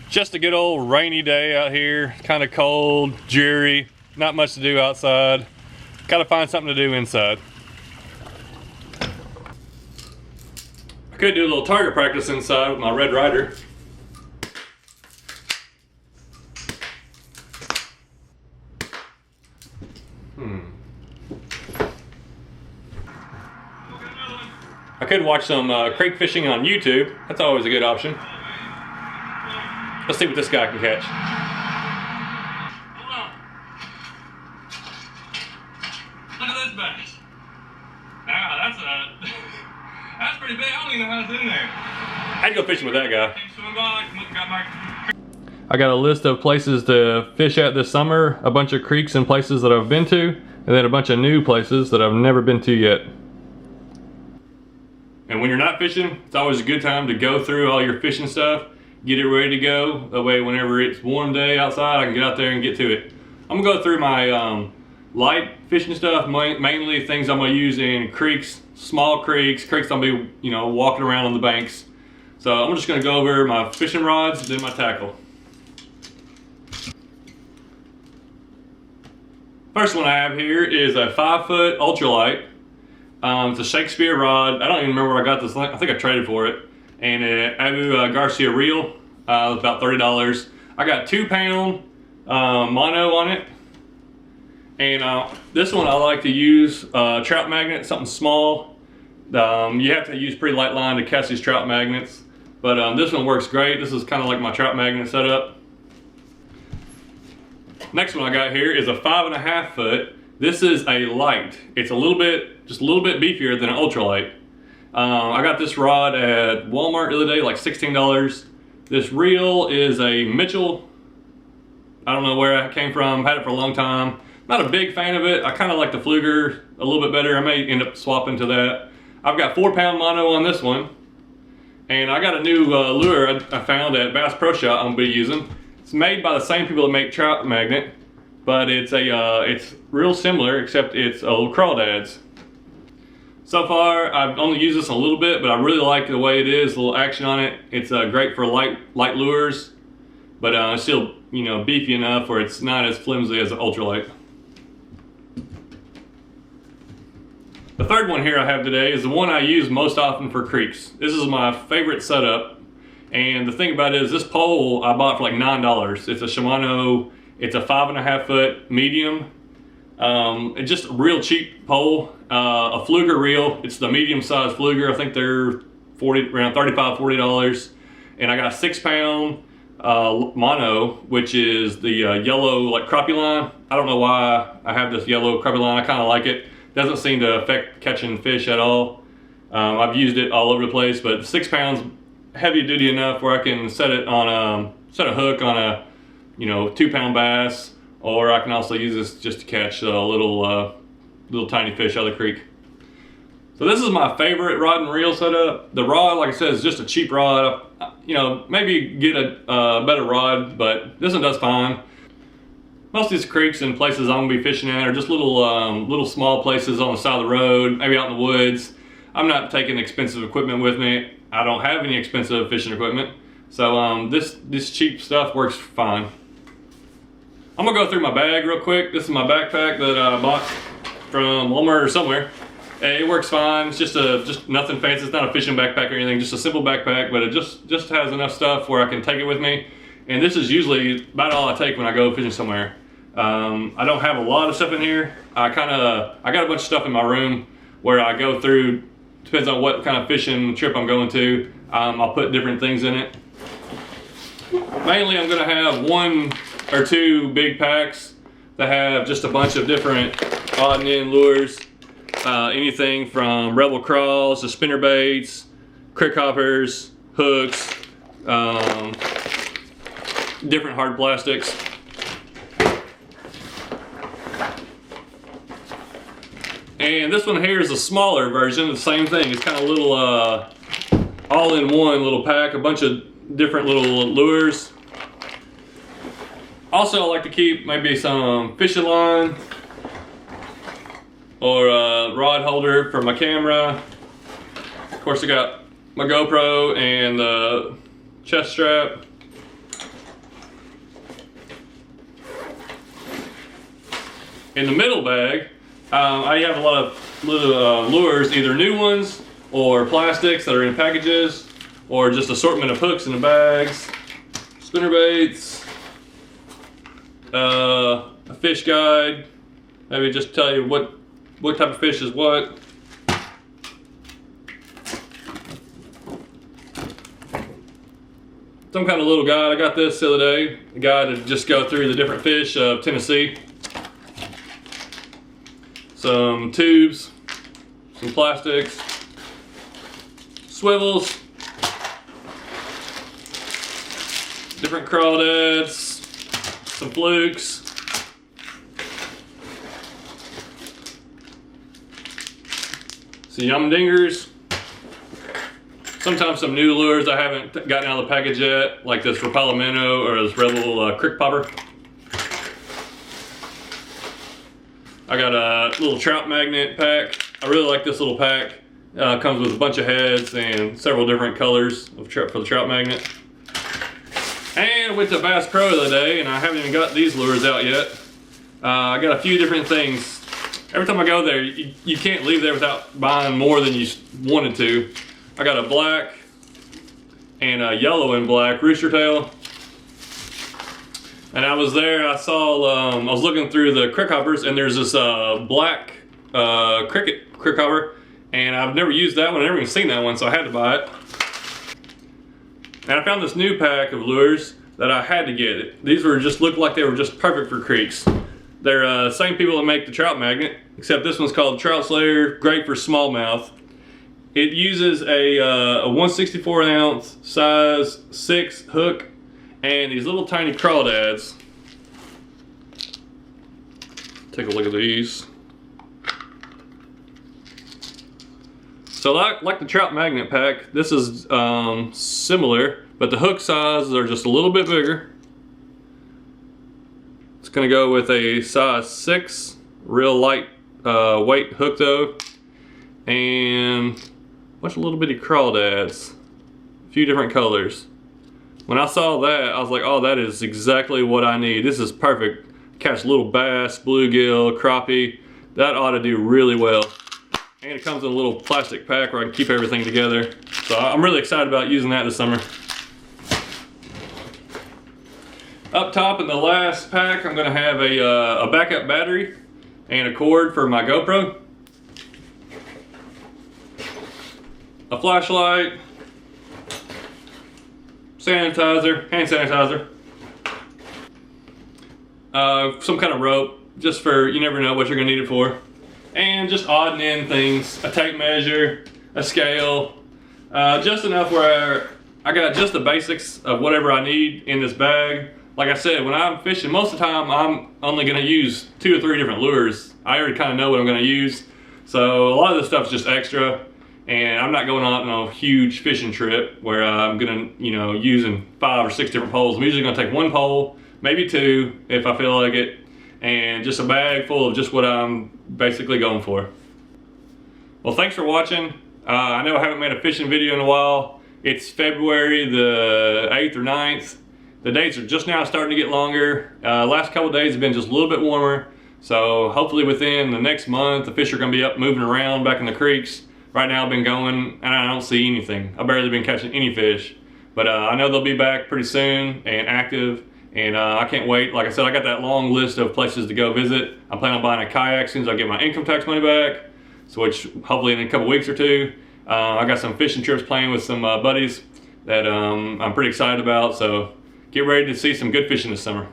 Just a good old rainy day out here, kind of cold, dreary, not much to do outside. Gotta find something to do inside. I could do a little target practice inside with my Red Ryder. I could watch some crake fishing on YouTube. That's always a good option. Let's see what this guy can catch. Look at this bass. Now that's pretty big. I don't even know how it's in there. I'd go fishing with that guy. I got a list of places to fish at this summer, a bunch of creeks and places that I've been to, and then a bunch of new places that I've never been to yet. And when you're not fishing, it's always a good time to go through all your fishing stuff, get it ready to go. That way whenever it's warm day outside, I can get out there and get to it. I'm gonna go through my light fishing stuff, mainly things I'm gonna use in creeks, small creeks I'll be, walking around on the banks. So I'm just gonna go over my fishing rods and then my tackle. First one I have here is a 5-foot ultralight. It's a Shakespeare rod. I don't even remember where I got this. I think I traded for it. And an Abu Garcia reel, about $30. I got 2-pound mono on it. And this one I like to use trout magnet, something small. You have to use pretty light line to catch these trout magnets. But this one works great. This is kind of like my trout magnet setup. Next one I got here is a 5.5 foot. This is a light. It's just a little bit beefier than an ultralight. I got this rod at Walmart the other day, like $16. This reel is a Mitchell. I don't know where it came from. Had it for a long time. Not a big fan of it. I kind of like the Fluger a little bit better. I may end up swapping to that. I've got 4-pound mono on this one. And I got a new lure I found at Bass Pro Shop I'm gonna be using. It's made by the same people that make trout magnet, but it's real similar, except it's little crawdads. So far, I've only used this a little bit, but I really like the way it is, a little action on it. It's great for light lures, but it's still, beefy enough where it's not as flimsy as an ultralight. The third one here I have today is the one I use most often for creeks. This is my favorite setup. And the thing about it is this pole I bought for like $9. It's a Shimano, it's a 5.5 foot medium. It's just a real cheap pole. A Fluger reel, it's the medium sized Fluger. I think they're around $35, $40. And I got a 6-pound mono, which is the yellow like crappie line. I don't know why I have this yellow crappie line. I kind of like it. Doesn't seem to affect catching fish at all. I've used it all over the place, but 6 pounds heavy duty enough where I can set it on set a hook on a 2-pound bass, or I can also use this just to catch little tiny fish out of the creek. So this is my favorite rod and reel setup. The rod, like I said, is just a cheap rod. Maybe get a better rod, but this one does fine. Most of these creeks and places I'm gonna be fishing at are just little small places on the side of the road, maybe out in the woods. I'm not taking expensive equipment with me. I don't have any expensive fishing equipment, so this cheap stuff works fine. I'm gonna go through my bag real quick. This is my backpack that I bought from Walmart or somewhere. It works fine. It's just nothing fancy. It's not a fishing backpack or anything. Just a simple backpack, but it just has enough stuff where I can take it with me. And this is usually about all I take when I go fishing somewhere. I don't have a lot of stuff in here. I got a bunch of stuff in my room where I go through. Depends on what kind of fishing trip I'm going to. I'll put different things in it. Mainly I'm gonna have 1 or 2 big packs that have just a bunch of different odd and end lures. Anything from Rebel Crawls to spinnerbaits, crick hoppers, hooks, different hard plastics. And this one here is a smaller version, the same thing. It's kind of a little all-in-one little pack, a bunch of different little lures. Also, I like to keep maybe some fishing line or a rod holder for my camera. Of course, I got my GoPro and the chest strap. In the middle bag, I have a lot of little lures, either new ones or plastics that are in packages, or just assortment of hooks in the bags, spinner baits, a fish guide, maybe just tell you what type of fish is what. Some kind of little guide. I got this the other day, a guide to just go through the different fish of Tennessee. Some tubes, some plastics, swivels, different crawdads, some flukes, some yum dingers, sometimes some new lures I haven't gotten out of the package yet, like this Rapalomino or this Rebel Crick Popper. I got a little trout magnet pack. I really like this little pack. Comes with a bunch of heads and several different colors for the trout magnet. And I went to Bass Pro the other day, and I haven't even got these lures out yet. I got a few different things. Every time I go there, you can't leave there without buying more than you wanted to. I got a black and a yellow and black rooster tail. And I was there, I saw, I was looking through the crick hoppers, and there's this black crick hopper, and I've never used that one, I've never even seen that one, so I had to buy it. And I found this new pack of lures that I had to get. These looked like they were just perfect for creeks. They're same people that make the trout magnet, except this one's called Trout Slayer, great for smallmouth. It uses a 1/64 ounce size 6 hook and these little tiny crawdads. Take a look at these. So like the trout magnet pack, this is similar, but the hook sizes are just a little bit bigger. It's gonna go with a size 6, real light weight hook though, and a bunch of little bitty crawdads, a few different colors. When I saw that, I was like, oh, that is exactly what I need. This is perfect. Catch little bass, bluegill, crappie. That ought to do really well. And it comes in a little plastic pack where I can keep everything together. So I'm really excited about using that this summer. Up top in the last pack, I'm gonna have a backup battery and a cord for my GoPro. A flashlight, sanitizer, hand sanitizer, some kind of rope, just for, you never know what you're gonna need it for, and just odd and end things, a tape measure, a scale, just enough where I got just the basics of whatever I need in this bag. Like I said, when I'm fishing, most of the time I'm only gonna use 2 or 3 different lures. I already kind of know what I'm gonna use, so a lot of this stuff's just extra. And I'm not going on a huge fishing trip where I'm gonna, using 5 or 6 different poles. I'm usually gonna take 1 pole, maybe 2 if I feel like it, and just a bag full of just what I'm basically going for. Well, thanks for watching. I know I haven't made a fishing video in a while. It's February the 8th or 9th. The days are just now starting to get longer. Last couple of days have been just a little bit warmer. So hopefully within the next month, the fish are gonna be up moving around back in the creeks. Right now I've been going and I don't see anything. I've barely been catching any fish. But I know they'll be back pretty soon and active, and I can't wait. Like I said, I got that long list of places to go visit. I'm planning on buying a kayak as soon as I get my income tax money back, so which hopefully in a couple weeks or 2. I got some fishing trips planned with some buddies that I'm pretty excited about, so get ready to see some good fishing this summer.